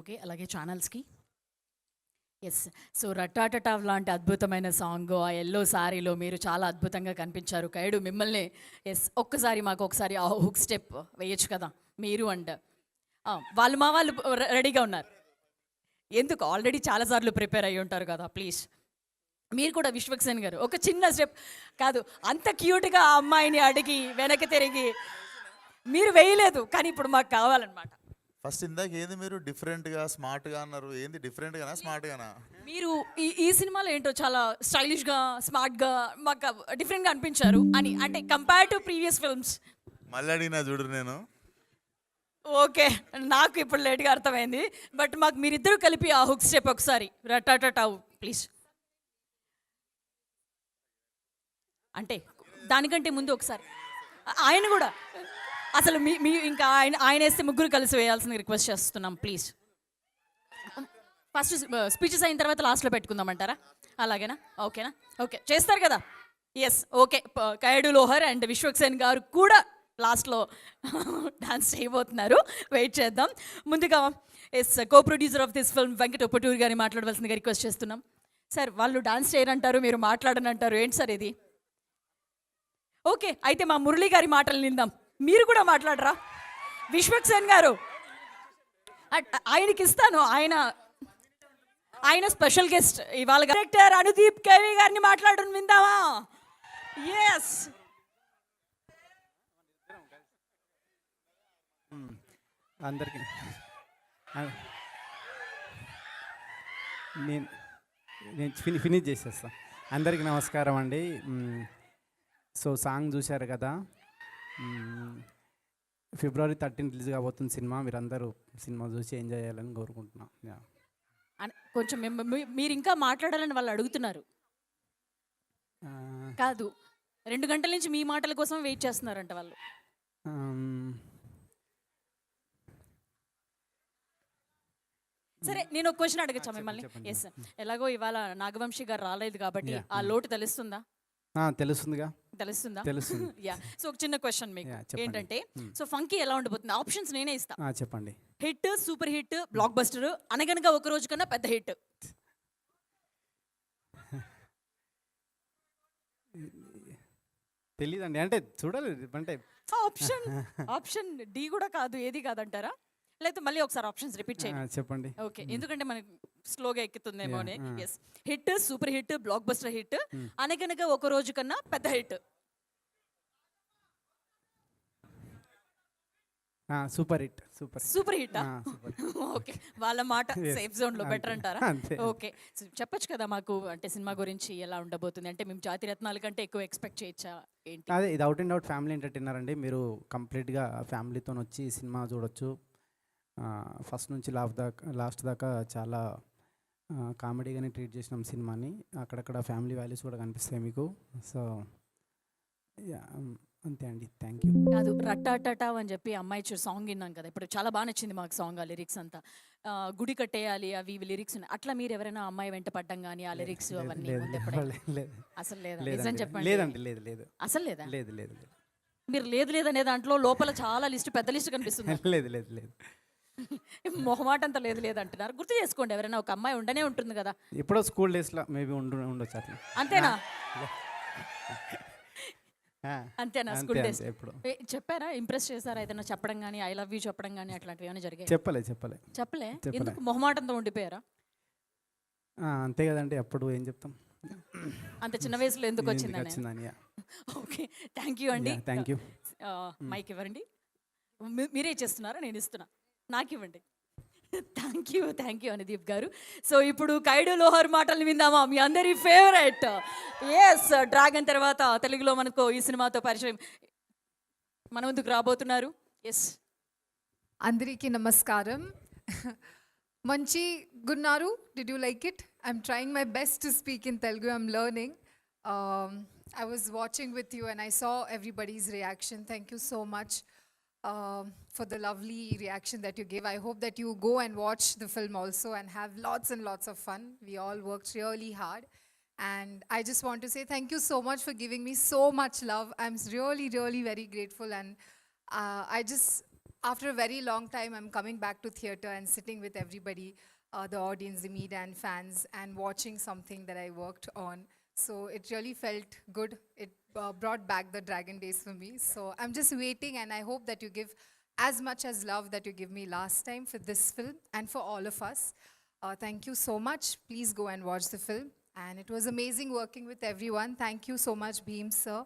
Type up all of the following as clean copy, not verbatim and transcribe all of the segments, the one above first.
Okay, అలాగే ఛానల్స్కి. Yes. So రటాటటా లాంటి అద్భుతమైన సాంగ్, ఆ ఎల్లో సారీలో మీరు చాలా అద్భుతంగా కనిపించారు. కైడు మిమ్మల్ని ఒక్కసారి మాకు ఒకసారి ఆ హుక్ స్టెప్ వేయచ్చు కదా మీరు. అండ్ వాళ్ళు మా వాళ్ళు రెడీగా ఉన్నారు. ఎందుకు, ఆల్రెడీ చాలాసార్లు ప్రిపేర్ అయ్యి ఉంటారు కదా, ప్లీజ్ మీరు కూడా విశ్వక్సేన్ గారు ఒక చిన్న స్టెప్. కాదు, అంత క్యూట్గా ఆ అమ్మాయిని అడిగి వెనక్కి తిరిగి మీరు వేయలేదు, కానీ ఇప్పుడు మాకు కావాలన్నమాట. ఫస్ట్ ఇందాక ఏంది మీరు డిఫరెంట్గా స్మార్ట్గా అన్నారు, ఏంది డిఫరెంట్గానా స్మార్ట్గానా? మీరు ఈ సినిమాలో ఏంటో చాలా స్టైలిష్గా స్మార్ట్గా మాకు డిఫరెంట్గా అనిపించారు అని, అంటే కంపేర్ టు ప్రీవియస్ ఫిల్మ్స్. మళ్ళీ అడిగినా చూడు నేను. ఓకే, నాకు ఇప్పుడు లేట్గా అర్థమైంది. బట్ మాకు మీరిద్దరూ కలిపి ఆ హుక్ స్టెప్ ఒకసారి రటాటటావు ప్లీజ్. అంటే దానికంటే ముందు ఒకసారి ఆయన కూడా అసలు మీ ఇంకా ఆయన వేస్తే ముగ్గురు కలిసి వేయాల్సిన రిక్వెస్ట్ చేస్తున్నాం ప్లీజ్. ఫస్ట్ స్పీచెస్ అయిన తర్వాత లాస్ట్లో పెట్టుకుందామంటారా? అలాగేనా? ఓకేనా? ఓకే చేస్తారు కదా. Yes, okay. Kayadu Lohar and Vishwaksen గారు కూడా లాస్ట్లో డాన్స్ చేయబోతున్నారు, వెయిట్ చేద్దాం. ముందుగా co producer of this film Venkata Oppaturu గారిని మాట్లాడవలసిందిగా రిక్వెస్ట్ చేస్తున్నాం. సార్, వాళ్ళు డాన్స్ చేయరంటారు, మీరు మాట్లాడనంటారు, ఏంటి సార్ ఇది? ఓకే, అయితే మా మురళి గారి మాటలు నిందాం. మీరు కూడా మాట్లాడరా విశ్వక్సేన్ గారు? ఆయనకి ఇస్తాను, ఆయన స్పెషల్ గెస్ట్ ఇవాళ. డైరెక్టర్ అనుదీప్ కేవి గారిని మాట్లాడడం విందామా? ఎస్. అందరికీ నేను ఫినిష్ చేసేస్తాను. అందరికీ నమస్కారం అండి. సో సాంగ్ చూశారు కదా, February 13 రిలీజ్ కాబోతుంది సినిమా. మీరందరూ సినిమా చూసి ఎంజాయ్ చేయాలని కోరుకుంటున్నాం. కొంచెం మీరు ఇంకా మాట్లాడాలని వాళ్ళు అడుగుతున్నారు. కాదు, 2 గంటల నుంచి మీ మాటల కోసం వెయిట్ చేస్తున్నారంట వాళ్ళు. సరే, నేను ఒక క్వశ్చన్ అడగచ్చా మిమ్మల్ని? ఎస్. ఎలాగో ఇవాళ నాగవంశీ గారు రాలేదు కాబట్టి ఆ లోటు తెలుస్తుందా? తెలుస్తుందిగా. తెలుస్తుందా? తెలుస్తుంది. యా. సో ఒక చిన్న క్వశ్చన్ మీకు ఏంటంటే, సో ఫంకీ ఎలా ఉండబోతుంది? ఆప్షన్స్ నేనే ఇస్తా. చెప్పండి. Hit, super hit, block buster, అనగనగా ఒక రోజు కన్నా పెద్ద హిట్. తెలీదండి, అంటే చూడాలి. అంటే ఆప్షన్ డి కూడా కాదు, ఏది కాదంటారా? లేకపోతే మళ్ళీ ఒకసారి ఆప్షన్స్ రిపీట్ చేయండి. చెప్పండి. ఓకే, ఎందుకంటే మనకి స్లోగా ఎక్కుతుందేమో అని. Yes. Hit, super hit, blockbuster hit, అనగనగా ఒక రోజు కన్నా పెద్ద hit. Super hit. Super hit. Okay, వాళ్ళ మాట సేఫ్ జోన్ లో బెటర్ అంటారా? ఓకే, చెప్పొచ్చు కదా మాకు, అంటే సినిమా గురించి ఎలా ఉండబోతుంది, అంటే మేము జాతి రత్నాల కంటే ఎక్కువ ఎక్స్పెక్ట్ చేయొచ్చా ఏంటి? అదే, ఇది out and out family entertainer అండి. మీరు కంప్లీట్గా ఫ్యామిలీతో వచ్చి సినిమా చూడొచ్చు. ఫస్ట్ నుంచి లాస్ట్ దాకా చాలా కామెడీగానే ట్రీట్ చేసినాం సినిమాని. అక్కడక్కడ ఫ్యామిలీ వాల్యూస్ కూడా కనిపిస్తాయి మీకు. సో అంతే అండి, థ్యాంక్ యూ. కాదు, రట్టాటటా అని చెప్పి అమ్మాయి సాంగ్ విన్నాం కదా, ఇప్పుడు చాలా బాగా నచ్చింది మాకు సాంగ్. ఆ లిరిక్స్ అంతా గుడి కట్టేయాలి అవి లిరిక్స్ ఉన్నాయి. అట్లా మీరు ఎవరైనా అమ్మాయి వెంట పడ్డం కానీ ఆ లిరిక్స్ అవన్నీ అసలు లేదా? నిజం చెప్పండి. లేదండి, లేదు. అసలు లేదా? లేదు. మీరు లేదు అనే దాంట్లో లోపల చాలా లిస్ట్, పెద్ద లిస్ట్ కనిపిస్తుంది. లేదు. మొహమాట అంతా లేదు అంటున్నారు. గుర్తు చేసుకోండి, ఎవరైనా ఒక అమ్మాయి ఉండనే ఉంటుంది కదా. ఎప్పుడో స్కూల్ డేస్లో మేబీ ఉండొచ్చు అట్లా. అంతేనా? అంతేనా? స్కూల్ డేస్ చెప్పారా? ఇంప్రెస్ చేశారా? ఏదైనా చెప్పడం కానీ, ఐ లవ్ యూ చెప్పడం కానీ అట్లాంటివి ఏమైనా జరిగాయి? చెప్పలే. ఎందుకు మొహమాటంతో ఉండిపోయారా? అంతే కదండి, అప్పుడు ఏం చెప్తాం, అంత చిన్న వయసులో ఎందుకు వచ్చిందని. ఓకే, థ్యాంక్ యూ అండి. Thank you. మైక్ ఇవ్వండి. మీరే చేస్తున్నారా? నేను ఇస్తున్నా, నాకు ఇవ్వండి. థ్యాంక్ యూ అనుదీప్ గారు. సో ఇప్పుడు కైడు లోహర్ మాటలు విందామా? మీ అందరి ఫేవరెట్, ఎస్, డ్రాగన్ తర్వాత తెలుగులో మనకు ఈ సినిమాతో పరిచయం మన ముందుకు రాబోతున్నారు. ఎస్, అందరికీ నమస్కారం. మంచి గున్నారు. Did you like it? I'm trying my best to speak in Telugu. I'm learning. I was watching with you and I saw everybody's reaction. Thank you so much for the lovely reaction that you gave. I hope that you go and watch the film also and have lots and lots of fun. We all worked really hard. And I just want to say thank you so much for giving me so much love. I'm really very grateful. And I just after a very long time, I'm coming back to theatre and sitting with everybody, the audience, the media and fans, and watching something that I worked on. So it really felt good. It brought back the Dragon days for me. So I'm just waiting, and I hope that you give as much as love that you give me last time for this film and for all of us. Thank you so much. Please go and watch the film. And it was amazing working with everyone. Thank you so much, Beam sir,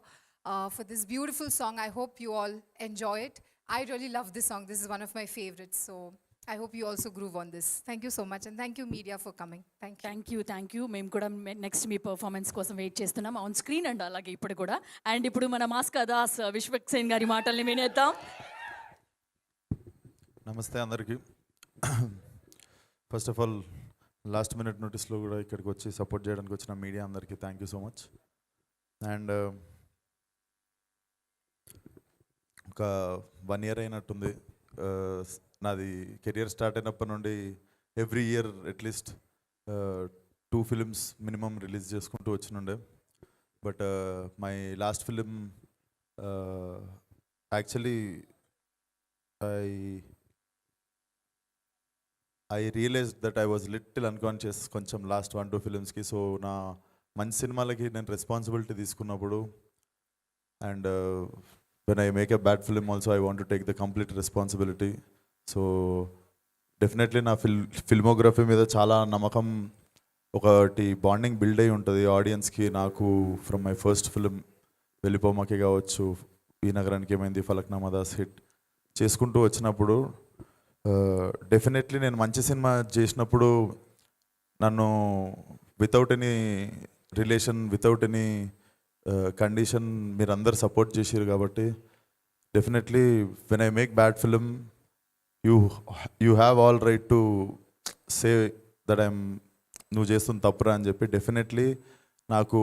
for this beautiful song. I hope you all enjoy it. I really love this song. This is one of my favorites. So I hope you also groove on this. Thank you so much. And thank you, media, for coming. Thank you. Thank you మేము కూడా next మీ performance కోసం wait చేస్తున్నాం on screen and అలాగే ఇప్పుడు కూడా. And ఇప్పుడు మన మాస్కా దాస్ విశ్వక్సేన్ గారి మాటల్ని వినేద్దాం. నమస్తే అందరికీ. First of all last minute నోటీస్లో కూడా ఇక్కడికి వచ్చి సపోర్ట్ చేయడానికి వచ్చిన మీడియా అందరికీ thank you so much. And ఒక 1 year అయినట్టుంది నాది కెరియర్ స్టార్ట్ అయినప్పటి నుండి every year at least 2 films minimum release చేసుకుంటూ వచ్చినుండే. But my last film actually I realized that I was little unconscious కొంచెం లాస్ట్ 1-2 filmsకి. సో నా మంచి సినిమాలకి నేను రెస్పాన్సిబిలిటీ తీసుకున్నప్పుడు and when I make a bad film also I want to take the complete responsibility. So definitely నా filmography మీద చాలా నమ్మకం, ఒకటి బాండింగ్ బిల్డ్ అయి ఉంటుంది ఆడియన్స్కి నాకు. ఫ్రమ్ మై ఫస్ట్ ఫిలిం వెళ్ళిపోమాకే కావచ్చు, ఈ నగరానికి ఏమైంది, ఫలక్నామా దాస్ హిట్ చేసుకుంటూ వచ్చినప్పుడు డెఫినెట్లీ నేను మంచి సినిమా చేసినప్పుడు నన్ను without any relation, without any condition మీరందరూ సపోర్ట్ చేసారు. కాబట్టి definitely when I make bad film you have all right to say that నువ్వు చేస్తున్న తప్పురా అని చెప్పి. డెఫినెట్లీ నాకు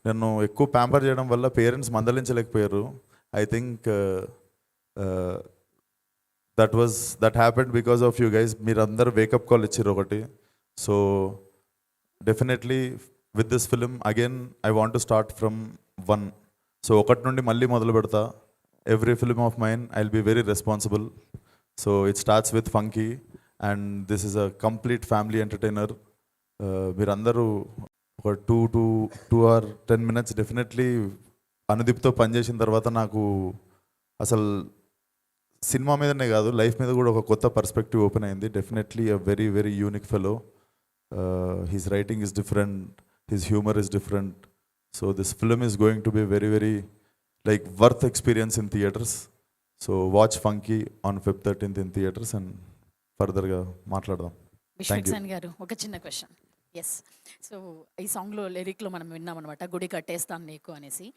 నన్ను ఎక్కువ ప్యాంపర్ చేయడం వల్ల పేరెంట్స్ మందలించలేకపోయారు. I think that happened because of you guys. మీరందరూ వేకప్ కాల్ ఇచ్చారు ఒకటి. So definitely with this film again I want to start from 1. So ఒకటి నుండి మళ్ళీ మొదలు పెడతా. Every film of mine I will be very responsible. So it starts with funky and this is a complete family entertainer. మీరందరూ ఒక 2 or 10 minutes definitely అనుదీప్తో పనిచేసిన తర్వాత నాకు అసలు సినిమా మీదనే కాదు లైఫ్ మీద కూడా ఒక కొత్త పర్స్పెక్టివ్ ఓపెన్ అయింది. Definitely a very very unique fellow. His writing is different, his humour is different. So this film is going to be very very like worth experience in theatres. So watch funky on Feb 13th in theatres and ఫర్దర్గా మాట్లాడదాం. విశ్వక్సేన్ గారు ఒక చిన్న question. Yes, so ఈ సాంగ్లో లిరిక్లో మనం విన్నామన్నమాట, గుడి కట్టేస్తాను నీకు అనేసి.